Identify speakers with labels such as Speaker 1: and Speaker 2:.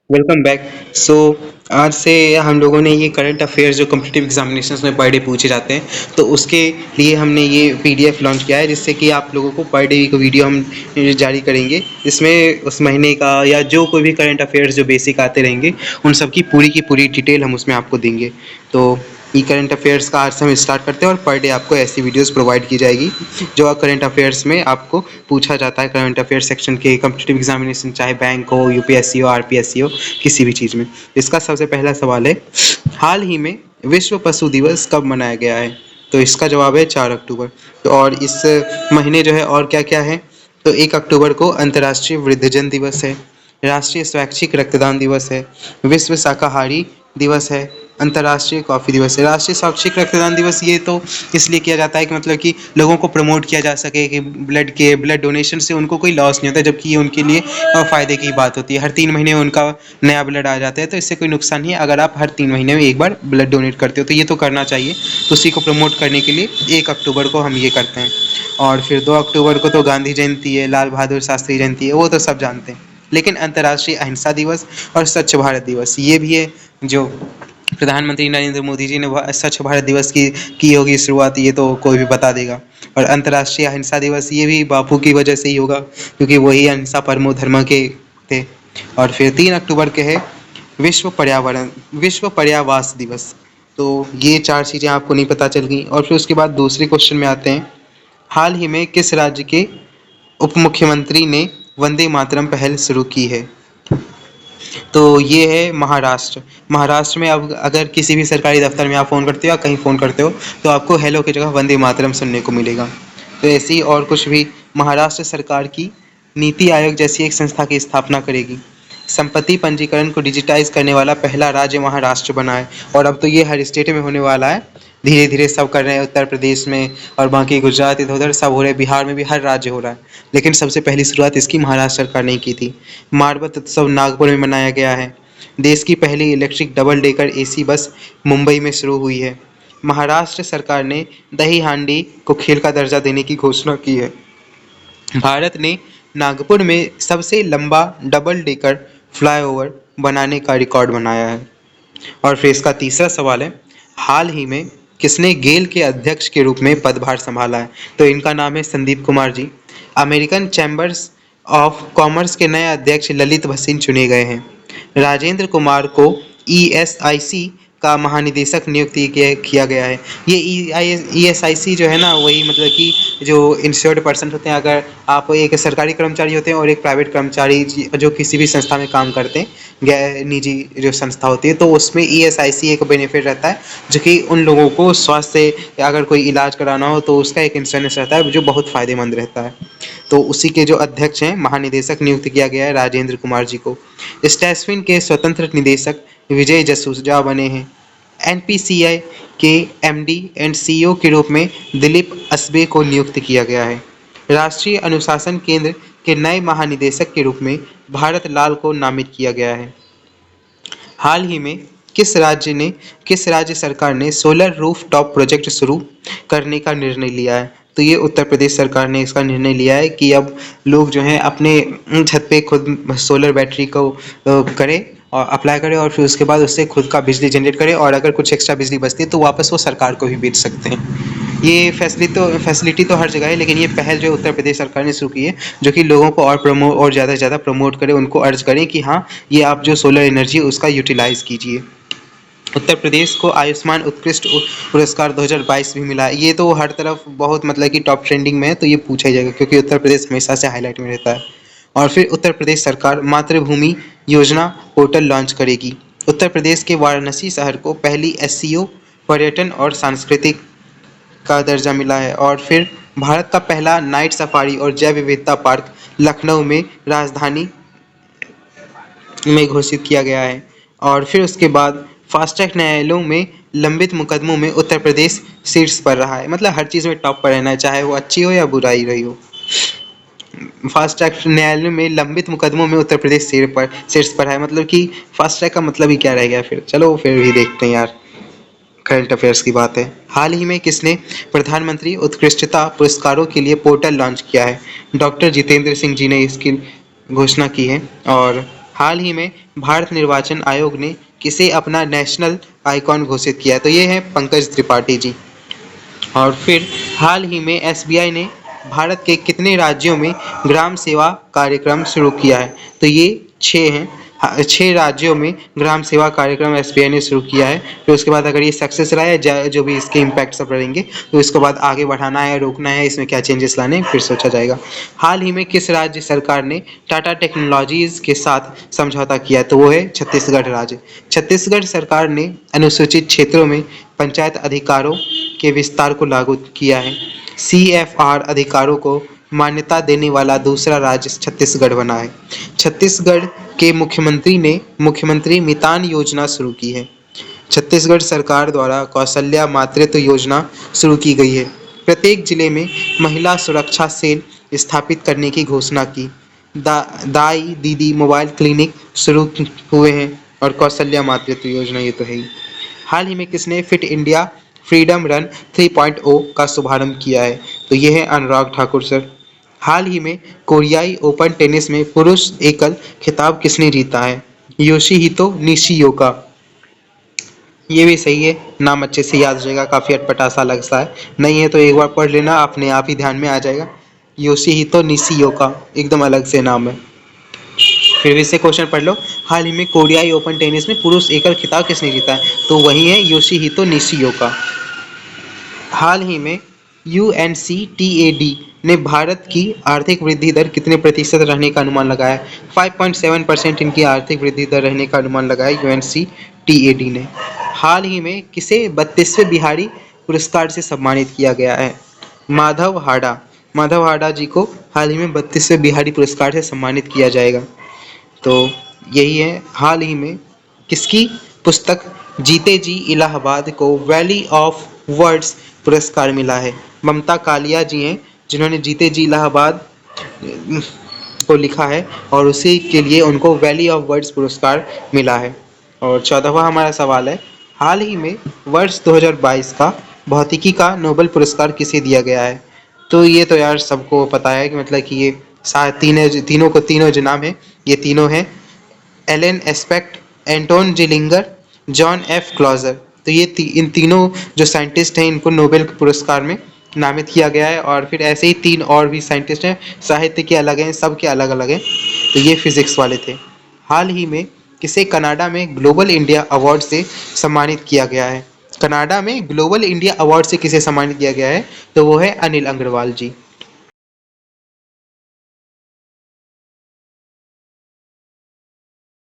Speaker 1: Welcome back. सो आज से हम लोगों ने ये करंट अफेयर्स जो कॉम्पिटिटिव एग्जामिनेशंस में पर डे पूछे जाते हैं, तो उसके लिए हमने ये पीडीएफ लॉन्च किया है, जिससे कि आप लोगों को पर डे को वीडियो हम जारी करेंगे। इसमें उस महीने का या जो कोई भी करंट अफेयर्स जो बेसिक आते रहेंगे, उन सब की पूरी डिटेल हम उसमें आपको देंगे। तो ई करंट अफेयर्स का आज से हम स्टार्ट करते हैं और पर डे आपको ऐसी वीडियोस प्रोवाइड की जाएगी जो करंट अफेयर्स में आपको पूछा जाता है। करंट अफेयर्स सेक्शन के कॉम्पिटिटिव एग्जामिनेशन, चाहे बैंक हो, यूपीएससी हो, आरपीएससी हो, किसी भी चीज़ में। इसका सबसे पहला सवाल है, हाल ही में विश्व पशु दिवस कब मनाया गया है? तो इसका जवाब है 4 अक्टूबर। तो और इस महीने जो है और क्या क्या है, तो 1 अक्टूबर को अंतर्राष्ट्रीय वृद्धजन दिवस है, राष्ट्रीय स्वैच्छिक रक्तदान दिवस है, विश्व शाकाहारी दिवस है, अंतर्राष्ट्रीय कॉफ़ी दिवस है। राष्ट्रीय स्वैच्छिक रक्तदान दिवस ये तो इसलिए किया जाता है कि मतलब कि लोगों को प्रमोट किया जा सके कि ब्लड डोनेशन से उनको कोई लॉस नहीं होता, जबकि ये उनके लिए फ़ायदे की बात होती है। हर 3 महीने में उनका नया ब्लड आ जाता है, तो इससे कोई नुकसान नहीं है अगर आप हर 3 महीने में एक बार ब्लड डोनेट करते हो, तो ये तो करना चाहिए। तो उसी को प्रमोट करने के लिए 1 अक्टूबर को हम ये करते हैं। और फिर 2 अक्टूबर को तो गांधी जयंती है, लाल बहादुर शास्त्री जयंती है, वो तो सब जानते हैं। लेकिन अंतर्राष्ट्रीय अहिंसा दिवस और स्वच्छ भारत दिवस ये भी है, जो प्रधानमंत्री नरेंद्र मोदी जी ने स्वच्छ भारत दिवस की होगी शुरुआत, ये तो कोई भी बता देगा। और अंतर्राष्ट्रीय अहिंसा दिवस ये भी बापू की वजह से ही होगा, क्योंकि वही अहिंसा परमो धर्म के थे। और फिर 3 अक्टूबर के है विश्व पर्यावास दिवस। तो ये चार चीज़ें आपको नहीं पता चल गई। और फिर उसके बाद दूसरे क्वेश्चन में आते हैं, हाल ही में किस राज्य के उप मुख्यमंत्री ने वंदे मातरम पहल शुरू की है? तो ये है महाराष्ट्र। महाराष्ट्र में अब अगर किसी भी सरकारी दफ्तर में आप फ़ोन करते हो या कहीं फ़ोन करते हो, तो आपको हेलो की जगह वंदे मातरम सुनने को मिलेगा। तो ऐसे ही और कुछ भी, महाराष्ट्र सरकार की नीति आयोग जैसी एक संस्था की स्थापना करेगी। संपत्ति पंजीकरण को डिजिटाइज करने वाला पहला राज्य महाराष्ट्र बना है, और अब तो ये हर स्टेट में होने वाला है। धीरे धीरे सब कर रहे हैं, उत्तर प्रदेश में और बाकी गुजरात, इधर उधर सब हो रहे हैं, बिहार में भी हर राज्य हो रहा है। लेकिन सबसे पहली शुरुआत इसकी महाराष्ट्र सरकार ने की थी। मारबत उत्सव नागपुर में मनाया गया है। देश की पहली electric double decker AC bus Mumbai में शुरू हुई है। महाराष्ट्र सरकार ने दही हांडी को खेल का दर्जा देने की घोषणा की है। भारत ने नागपुर में सबसे लंबा डबल डेकर फ्लाईओवर बनाने का रिकॉर्ड बनाया है। और फिर इसका तीसरा सवाल है, हाल ही में किसने गेल के अध्यक्ष के रूप में पदभार संभाला है? तो इनका नाम है Sandeep Kumar ji. American chambers of commerce के नए अध्यक्ष ललित भसीन चुने गए हैं। राजेंद्र कुमार को ईएसआईसी का महानिदेशक नियुक्त किया गया है। ये ईएसआईसी जो है ना, वही मतलब कि जो इंश्योर्ड पर्सन होते हैं, अगर आप एक सरकारी कर्मचारी होते हैं और एक प्राइवेट कर्मचारी जो किसी भी संस्था में काम करते हैं, गैर निजी जो संस्था होती है, तो उसमें ईएसआईसी एक बेनिफिट रहता है, जो कि उन लोगों को स्वास्थ्य से अगर कोई इलाज कराना हो तो उसका एक इंश्योरेंस रहता है, जो बहुत फ़ायदेमंद रहता है। तो उसी के जो अध्यक्ष हैं, महानिदेशक नियुक्त किया गया है राजेंद्र कुमार जी को। स्टैसविन के स्वतंत्र निदेशक विजय जसूजा बने हैं। एनपीसीआई के एमडी एंड सीईओ के रूप में दिलीप असबे को नियुक्त किया गया है। राष्ट्रीय अनुशासन केंद्र के नए महानिदेशक के रूप में भारत लाल को नामित किया गया है। हाल ही में किस राज्य सरकार ने सोलर रूफ टॉप प्रोजेक्ट शुरू करने का निर्णय लिया है? तो ये उत्तर प्रदेश सरकार ने इसका निर्णय लिया है कि अब लोग जो हैं अपने छत पे खुद सोलर बैटरी को करें और अप्लाई करें, और फिर उसके बाद उससे खुद का बिजली जनरेट करें, और अगर कुछ एक्स्ट्रा बिजली बचती है तो वापस वो सरकार को भी बेच सकते हैं। ये फैसिलिटी तो हर जगह है, लेकिन ये पहल जो उत्तर प्रदेश सरकार ने शुरू की है, जो कि लोगों को और ज़्यादा से ज़्यादा प्रमोट करे, उनको अर्ज करें कि हाँ, ये आप जो सोलर एनर्जी है उसका यूटिलाइज़ कीजिए। उत्तर प्रदेश को आयुष्मान उत्कृष्ट पुरस्कार 2022 भी मिला है। ये तो हर तरफ बहुत मतलब कि टॉप ट्रेंडिंग में है, तो ये पूछा ही जाएगा, क्योंकि उत्तर प्रदेश हमेशा से हाईलाइट में रहता है। और फिर उत्तर प्रदेश सरकार मातृभूमि योजना पोर्टल लॉन्च करेगी। उत्तर प्रदेश के वाराणसी शहर को पहली एससीओ पर्यटन और सांस्कृतिक का दर्जा मिला है। और फिर भारत का पहला नाइट सफारी और जैव विविधता पार्क लखनऊ में राजधानी में घोषित किया गया है। और फिर उसके बाद फास्ट ट्रैक न्यायालयों में लंबित मुकदमों में उत्तर प्रदेश शीर्ष पर रहा है। मतलब हर चीज़ में टॉप पर रहना है, चाहे वो अच्छी हो या बुराई रही हो। फास्ट ट्रैक न्यायालय में लंबित मुकदमों में उत्तर प्रदेश शीर्ष पर है। मतलब कि फास्ट ट्रैक का मतलब ही क्या रह गया फिर? चलो फिर भी देखते हैं यार, करंट अफेयर्स की बात है। हाल ही में किसने प्रधानमंत्री उत्कृष्टता पुरस्कारों के लिए पोर्टल लॉन्च किया है? डॉक्टर जितेंद्र सिंह जी ने इसकी घोषणा की है। और हाल ही में भारत निर्वाचन आयोग ने किसे अपना नेशनल आइकॉन घोषित किया है? तो ये है पंकज त्रिपाठी जी। और फिर हाल ही में एसबीआई ने भारत के कितने राज्यों में ग्राम सेवा कार्यक्रम शुरू किया है? तो ये 6 हैं। 6 राज्यों में ग्राम सेवा कार्यक्रम एसबीआई ने शुरू किया है। फिर उसके बाद अगर ये सक्सेस रहा है, जो भी इसके इम्पैक्ट सब रहेंगे, तो इसके बाद आगे बढ़ाना है, रोकना है, इसमें क्या चेंजेस लाने हैं, फिर सोचा जाएगा। हाल ही में किस राज्य सरकार ने टाटा टेक्नोलॉजीज के साथ समझौता किया है? तो वो है छत्तीसगढ़ राज्य। छत्तीसगढ़ सरकार ने अनुसूचित क्षेत्रों में पंचायत अधिकारों के विस्तार को लागू किया है। सीएफआर अधिकारों को मान्यता देने वाला दूसरा राज्य छत्तीसगढ़ बना है। छत्तीसगढ़ के मुख्यमंत्री ने मुख्यमंत्री मितान योजना शुरू की है। छत्तीसगढ़ सरकार द्वारा कौशल्या मातृत्व योजना शुरू की गई है। प्रत्येक जिले में महिला सुरक्षा सेल स्थापित करने की घोषणा की। दाई दीदी मोबाइल क्लिनिक शुरू हुए हैं और कौशल्या मातृत्व योजना ये तो है ही। हाल ही में किसने फिट इंडिया फ्रीडम रन 3.0 का शुभारंभ किया है? तो ये है अनुराग ठाकुर सर। हाल ही में कोरियाई ओपन टेनिस में पुरुष एकल खिताब किसने जीता है? Yoshihito Nishioka. ये भी सही है, नाम अच्छे से याद हो जाएगा, काफ़ी अटपटा सा अलग सा है। नहीं है तो एक बार पढ़ लेना, अपने आप ही ध्यान में आ जाएगा। योशिहितो निशियोका एकदम अलग से नाम है। फिर से क्वेश्चन पढ़ लो। हाल ही में कोरियाई ओपन टेनिस में पुरुष एकल खिताब किसने जीता है? तो वही है योशिहितो निशियोका। हाल ही में यूएनसीटीएडी ने भारत की आर्थिक वृद्धि दर कितने प्रतिशत रहने का अनुमान लगाया है? 5.7% इनकी आर्थिक वृद्धि दर रहने का अनुमान लगाया यूएनसीटीएडी ने। हाल ही में किसे 32वें बिहारी पुरस्कार से सम्मानित किया गया है? माधव हाड़ा। माधव हाड़ा जी को हाल ही में 32वें बिहारी पुरस्कार से सम्मानित किया जाएगा। तो यही है। हाल ही में किसकी पुस्तक जीते जी इलाहाबाद को वैली ऑफ वर्ड्स पुरस्कार मिला है? ममता कालिया जी हैं जिन्होंने जीते जी इलाहाबाद को लिखा है और उसी के लिए उनको वैली ऑफ वर्ड्स पुरस्कार मिला है। और 14वां हमारा सवाल है, हाल ही में वर्ष 2022 का भौतिकी का नोबेल पुरस्कार किसे दिया गया है? तो ये तो यार सबको पता है कि मतलब कि ये तीनों जो नाम है ये तीनों हैं Alain Aspect, Anton Zeilinger, John F Clauser. तो ये इन तीनों जो साइंटिस्ट हैं इनको नोबेल पुरस्कार में नामित किया गया है। और फिर ऐसे ही 3 और भी साइंटिस्ट हैं, साहित्य के अलग हैं, सब के अलग अलग हैं। तो ये फिजिक्स वाले थे। हाल ही में किसे कनाडा में ग्लोबल इंडिया अवार्ड से सम्मानित किया गया है? कनाडा में ग्लोबल इंडिया अवार्ड से किसे सम्मानित किया गया है? तो वो है अनिल अग्रवाल जी।